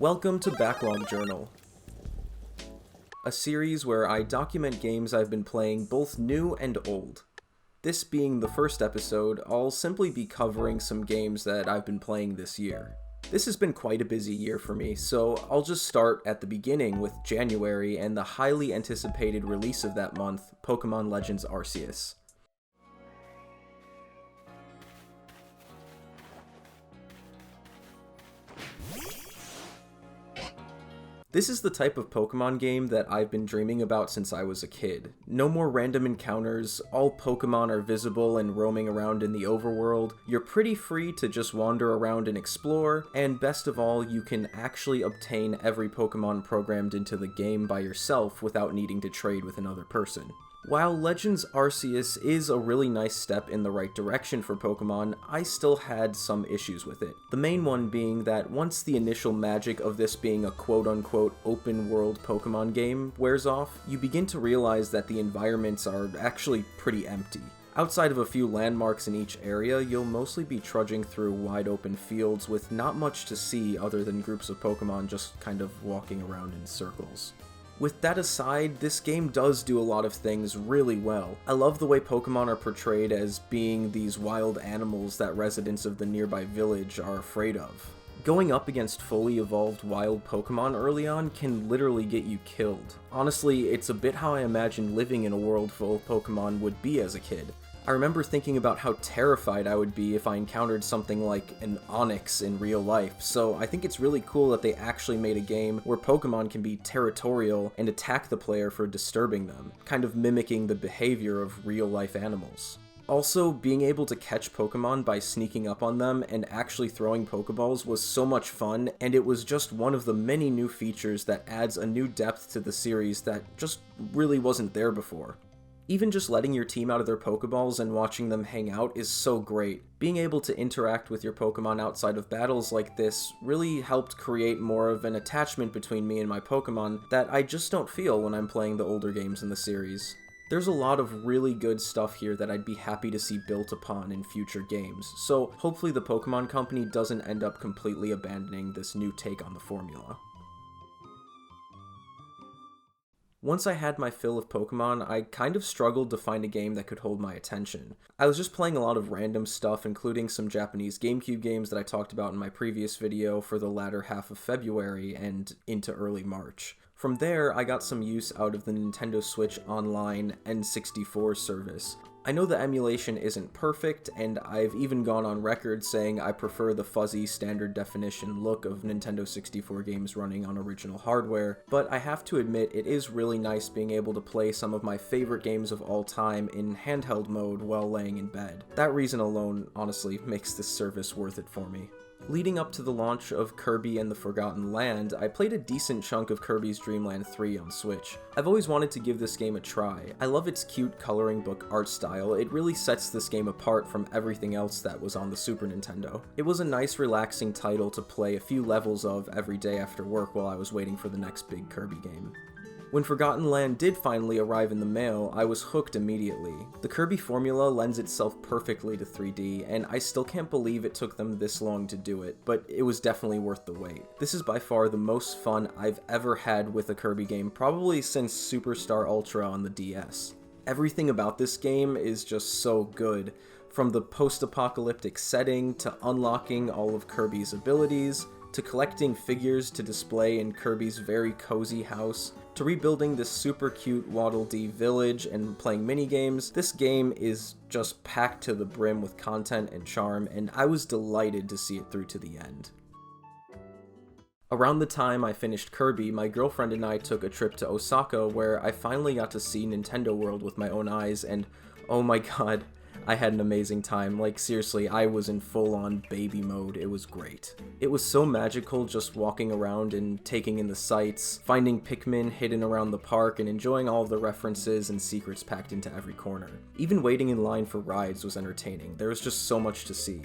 Welcome to Backlog Journal, a series where I document games I've been playing both new and old. This being the first episode, I'll simply be covering some games that I've been playing this year. This has been quite a busy year for me, so I'll just start at the beginning with January and the highly anticipated release of that month, Pokemon Legends Arceus. This is the type of Pokemon game that I've been dreaming about since I was a kid. No more random encounters, all Pokemon are visible and roaming around in the overworld, you're pretty free to just wander around and explore, and best of all, you can actually obtain every Pokemon programmed into the game by yourself without needing to trade with another person. While Legends Arceus is a really nice step in the right direction for Pokemon, I still had some issues with it. The main one being that once the initial magic of this being a quote-unquote open-world Pokemon game wears off, you begin to realize that the environments are actually pretty empty. Outside of a few landmarks in each area, you'll mostly be trudging through wide-open fields with not much to see other than groups of Pokemon just kind of walking around in circles. With that aside, this game does do a lot of things really well. I love the way Pokemon are portrayed as being these wild animals that residents of the nearby village are afraid of. Going up against fully evolved wild Pokemon early on can literally get you killed. Honestly, it's a bit how I imagined living in a world full of Pokemon would be as a kid. I remember thinking about how terrified I would be if I encountered something like an Onix in real life, so I think it's really cool that they actually made a game where Pokemon can be territorial and attack the player for disturbing them, kind of mimicking the behavior of real-life animals. Also, being able to catch Pokemon by sneaking up on them and actually throwing Pokeballs was so much fun, and it was just one of the many new features that adds a new depth to the series that just really wasn't there before. Even just letting your team out of their Pokeballs and watching them hang out is so great. Being able to interact with your Pokemon outside of battles like this really helped create more of an attachment between me and my Pokemon that I just don't feel when I'm playing the older games in the series. There's a lot of really good stuff here that I'd be happy to see built upon in future games, so hopefully the Pokemon Company doesn't end up completely abandoning this new take on the formula. Once I had my fill of Pokemon, I kind of struggled to find a game that could hold my attention. I was just playing a lot of random stuff, including some Japanese GameCube games that I talked about in my previous video for the latter half of February and into early March. From there, I got some use out of the Nintendo Switch Online N64 service. I know the emulation isn't perfect, and I've even gone on record saying I prefer the fuzzy standard definition look of Nintendo 64 games running on original hardware, but I have to admit it is really nice being able to play some of my favorite games of all time in handheld mode while laying in bed. That reason alone, honestly, makes this service worth it for me. Leading up to the launch of Kirby and the Forgotten Land, I played a decent chunk of Kirby's Dreamland 3 on Switch. I've always wanted to give this game a try. I love its cute coloring book art style. It really sets this game apart from everything else that was on the Super Nintendo. It was a nice relaxing title to play a few levels of every day after work while I was waiting for the next big Kirby game. When Forgotten Land did finally arrive in the mail, I was hooked immediately. The Kirby formula lends itself perfectly to 3D, and I still can't believe it took them this long to do it, but it was definitely worth the wait. This is by far the most fun I've ever had with a Kirby game, probably since Superstar Ultra on the DS. Everything about this game is just so good, from the post-apocalyptic setting to unlocking all of Kirby's abilities, to collecting figures to display in Kirby's very cozy house, to rebuilding this super cute Waddle Dee village and playing minigames. This game is just packed to the brim with content and charm, and I was delighted to see it through to the end. Around the time I finished Kirby, my girlfriend and I took a trip to Osaka where I finally got to see Nintendo World with my own eyes, and oh my god, I had an amazing time. Like, seriously, I was in full-on baby mode. It was great. It was so magical just walking around and taking in the sights, finding Pikmin hidden around the park, and enjoying all of the references and secrets packed into every corner. Even waiting in line for rides was entertaining. There was just so much to see.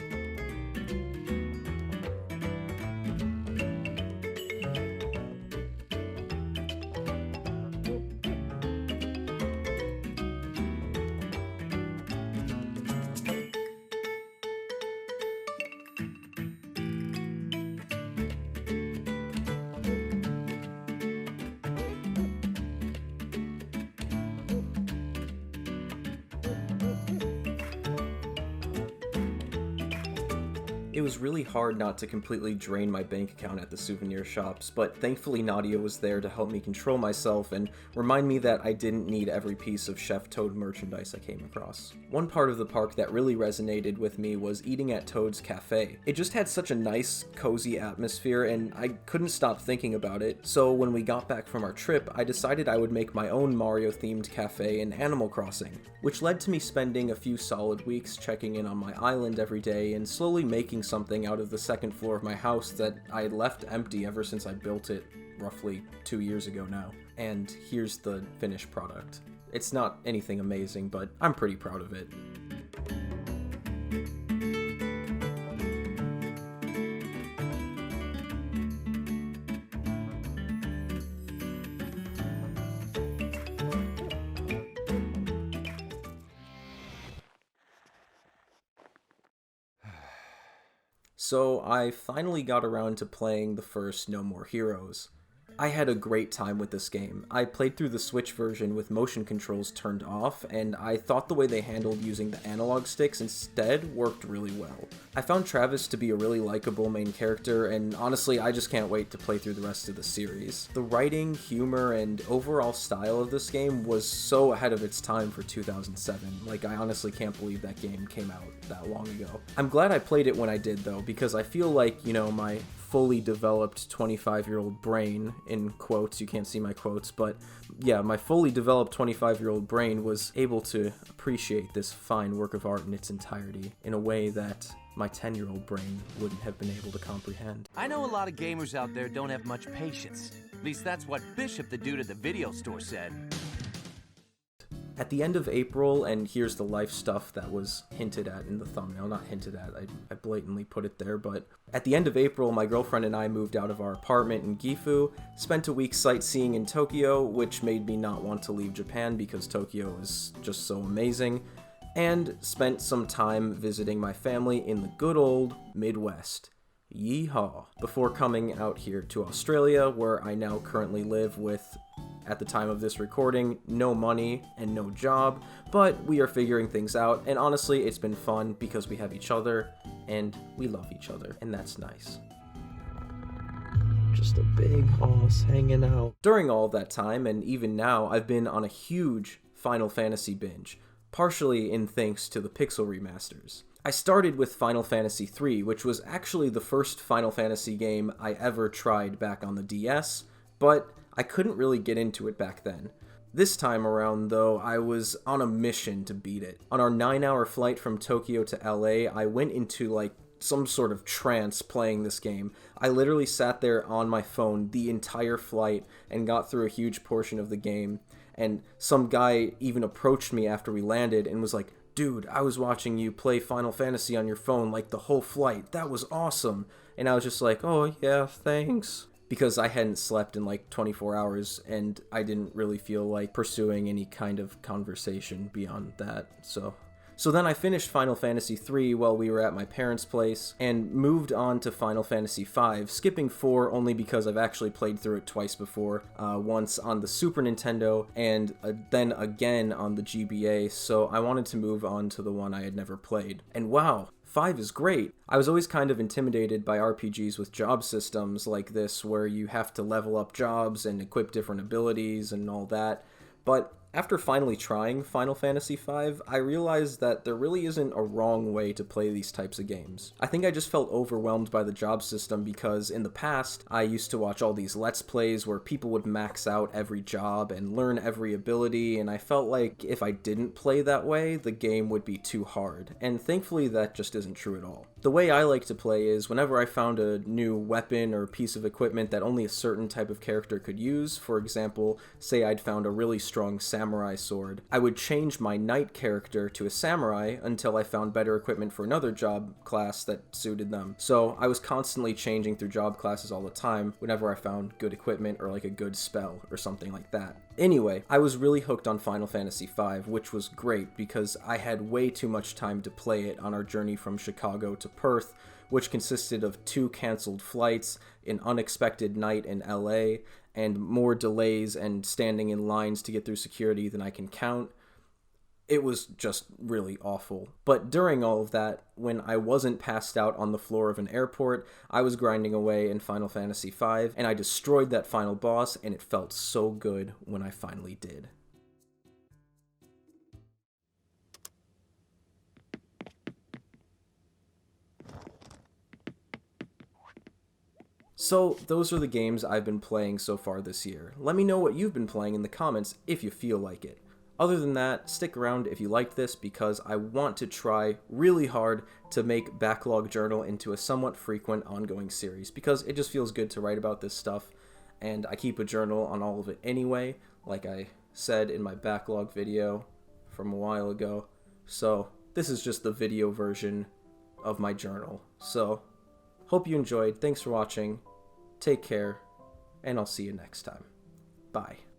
It was really hard not to completely drain my bank account at the souvenir shops, but thankfully Nadia was there to help me control myself and remind me that I didn't need every piece of Chef Toad merchandise I came across. One part of the park that really resonated with me was eating at Toad's Cafe. It just had such a nice, cozy atmosphere, and I couldn't stop thinking about it, so when we got back from our trip, I decided I would make my own Mario-themed cafe in Animal Crossing, which led to me spending a few solid weeks checking in on my island every day and slowly making something out of the second floor of my house that I had left empty ever since I built it roughly 2 years ago now. And here's the finished product. It's not anything amazing, but I'm pretty proud of it. So I finally got around to playing the first No More Heroes. I had a great time with this game. I played through the Switch version with motion controls turned off, and I thought the way they handled using the analog sticks instead worked really well. I found Travis to be a really likable main character, and honestly, I just can't wait to play through the rest of the series. The writing, humor, and overall style of this game was so ahead of its time for 2007. Like, I honestly can't believe that game came out that long ago. I'm glad I played it when I did, though, because I feel like, my fully developed 25-year-old brain, in quotes, you can't see my quotes, but yeah, my fully developed 25-year-old brain was able to appreciate this fine work of art in its entirety in a way that my 10-year-old brain wouldn't have been able to comprehend. I know a lot of gamers out there don't have much patience. At least that's what Bishop, the dude at the video store, said. At the end of April, and here's the life stuff that was hinted at in the thumbnail, not hinted at, I blatantly put it there, but at the end of April, my girlfriend and I moved out of our apartment in Gifu, spent a week sightseeing in Tokyo, which made me not want to leave Japan because Tokyo is just so amazing, and spent some time visiting my family in the good old Midwest. Yeehaw! Before coming out here to Australia, where I now currently live with, at the time of this recording, no money and no job, but we are figuring things out, and honestly, it's been fun because we have each other, and we love each other, and that's nice. Just a big hoss hanging out. During all that time, and even now, I've been on a huge Final Fantasy binge, partially in thanks to the Pixel remasters. I started with Final Fantasy III, which was actually the first Final Fantasy game I ever tried back on the DS, but I couldn't really get into it back then. This time around, though, I was on a mission to beat it. On our 9-hour flight from Tokyo to LA, I went into, some sort of trance playing this game. I literally sat there on my phone the entire flight and got through a huge portion of the game, and some guy even approached me after we landed and was like, "Dude, I was watching you play Final Fantasy on your phone, the whole flight. That was awesome." And I was just like, "Oh, yeah, thanks." Because I hadn't slept in 24 hours, and I didn't really feel like pursuing any kind of conversation beyond that, So then I finished Final Fantasy III while we were at my parents' place, and moved on to Final Fantasy V, skipping 4 only because I've actually played through it twice before, once on the Super Nintendo, and then again on the GBA, so I wanted to move on to the one I had never played. And wow! 5 is great. I was always kind of intimidated by RPGs with job systems like this, where you have to level up jobs and equip different abilities and all that, but after finally trying Final Fantasy V, I realized that there really isn't a wrong way to play these types of games. I think I just felt overwhelmed by the job system because in the past, I used to watch all these Let's Plays where people would max out every job and learn every ability, and I felt like if I didn't play that way, the game would be too hard, and thankfully that just isn't true at all. The way I like to play is whenever I found a new weapon or piece of equipment that only a certain type of character could use, for example, say I'd found a really strong samurai sword, I would change my knight character to a samurai until I found better equipment for another job class that suited them. So I was constantly changing through job classes all the time whenever I found good equipment or a good spell or something like that. Anyway, I was really hooked on Final Fantasy V, which was great because I had way too much time to play it on our journey from Chicago to Perth, which consisted of 2 canceled flights, an unexpected night in LA, and more delays and standing in lines to get through security than I can count. It was just really awful. But during all of that, when I wasn't passed out on the floor of an airport, I was grinding away in Final Fantasy V, and I destroyed that final boss, and it felt so good when I finally did. So, those are the games I've been playing so far this year. Let me know what you've been playing in the comments if you feel like it. Other than that, stick around if you liked this because I want to try really hard to make Backlog Journal into a somewhat frequent ongoing series because it just feels good to write about this stuff, and I keep a journal on all of it anyway, like I said in my backlog video from a while ago. So this is just the video version of my journal. So hope you enjoyed. Thanks for watching. Take care, and I'll see you next time. Bye.